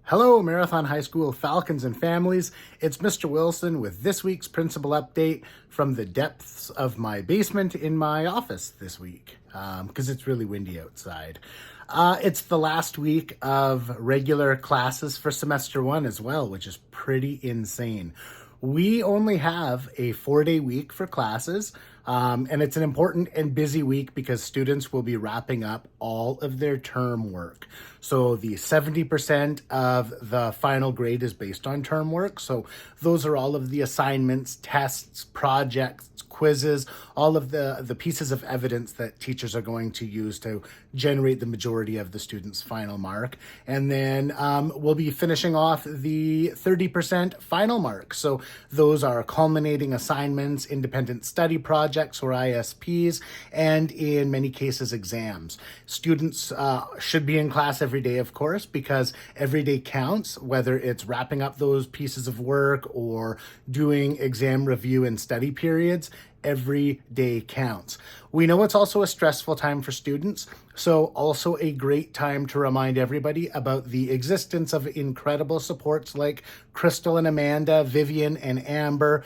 Hello, Marathon High School Falcons and families. It's Mr. Wilson with this week's principal update from the depths of my basement in my office this week, because it's really windy outside. It's the last week of regular classes for semester one as well, which is pretty insane. We only have a 4-day week for classes, and it's an important and busy week because students will be wrapping up all of their term work. So the 70% of the final grade is based on term work. So those are all of the assignments, tests, projects, quizzes, all of the pieces of evidence that teachers are going to use to generate the majority of the student's final mark. And then we'll be finishing off the 30% final mark. So those are culminating assignments, independent study projects or ISPs, and in many cases exams. Students should be in class every day, of course, because every day counts, whether it's wrapping up those pieces of work or doing exam review and study periods. Every day counts. We know it's also a stressful time for students, so also a great time to remind everybody about the existence of incredible supports like Crystal and Amanda, Vivian and Amber,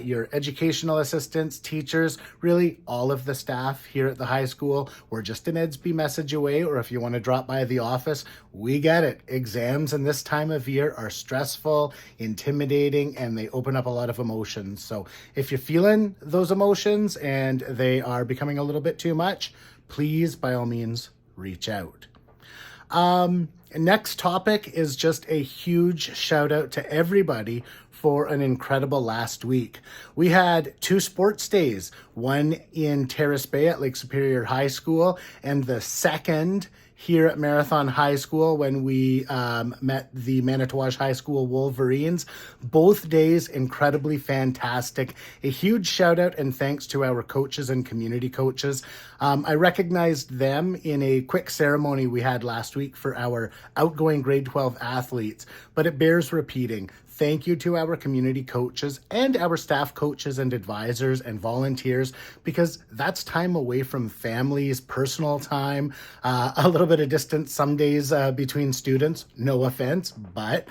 your educational assistants, teachers, really all of the staff here at the high school. We're just an Edsby message away, or if you want to drop by the office, we get it. Exams in this time of year are stressful, intimidating, and they open up a lot of emotions. So if you're feeling those emotions and they are becoming a little bit too much, please, by all means, reach out. Next topic is just a huge shout out to everybody for an incredible last week. We had 2 sports days, one in Terrace Bay at Lake Superior High School, and the second here at Marathon High School when we met the Manitouwadge High School Wolverines. Both days incredibly fantastic. A huge shout out and thanks to our coaches and community coaches. I recognized them in a quick ceremony we had last week for our outgoing grade 12 athletes, but it bears repeating. Thank you to our community coaches and our staff coaches and advisors and volunteers, because that's time away from families, personal time, a little bit of distance some days between students, no offense, but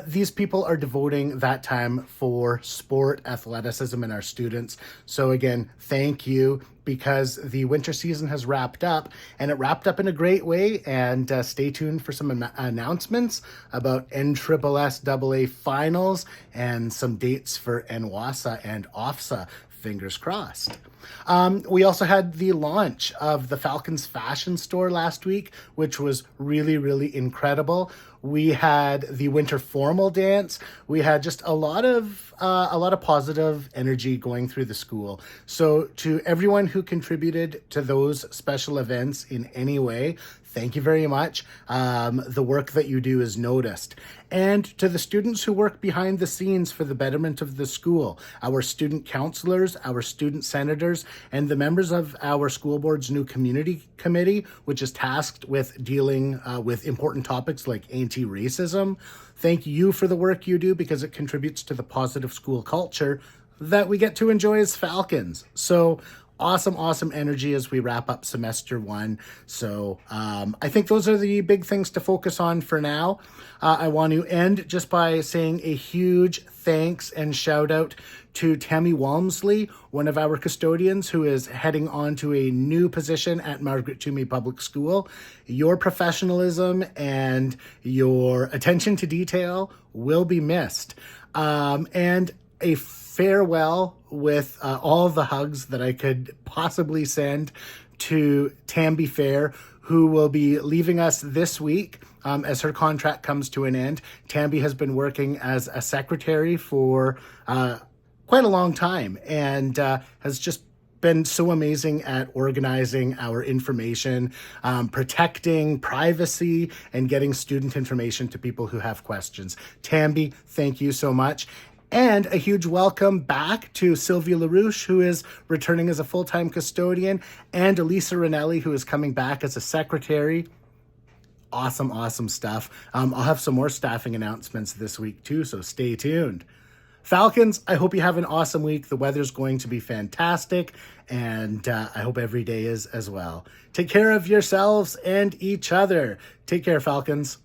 these people are devoting that time for sport, athleticism, and our students. So again, thank you, because the winter season has wrapped up, and it wrapped up in a great way. And stay tuned for some announcements about NSSSAA finals and some dates for NWASA and OFSA. Fingers crossed. We also had the launch of the Falcons fashion store last week, which was really, really incredible. We had the winter formal dance. We had just a lot of positive energy going through the school. So to everyone who contributed to those special events in any way, thank you very much. The work that you do is noticed. And to the students who work behind the scenes for the betterment of the school, our student counselors, our student senators, and the members of our school board's new community committee, which is tasked with dealing with important topics like anti-racism. Thank you for the work you do, because it contributes to the positive school culture that we get to enjoy as Falcons. So awesome energy as we wrap up semester one. So I think those are the big things to focus on for now. I want to end just by saying a huge thanks and shout out to Tammy Walmsley, one of our custodians who is heading on to a new position at Margaret Toomey Public School. Your professionalism and your attention to detail will be missed. And a farewell with all the hugs that I could possibly send to Tamby Fair, who will be leaving us this week as her contract comes to an end. Tamby has been working as a secretary for quite a long time and has just been so amazing at organizing our information, protecting privacy, and getting student information to people who have questions. Tamby, thank you so much. And a huge welcome back to Sylvia LaRouche, who is returning as a full-time custodian, and Elisa Ranelli, who is coming back as a secretary. Awesome stuff. I'll have some more staffing announcements this week too, so stay tuned. Falcons, I hope you have an awesome week. The weather's going to be fantastic, and I hope every day is as well. Take care of yourselves and each other. Take care, Falcons.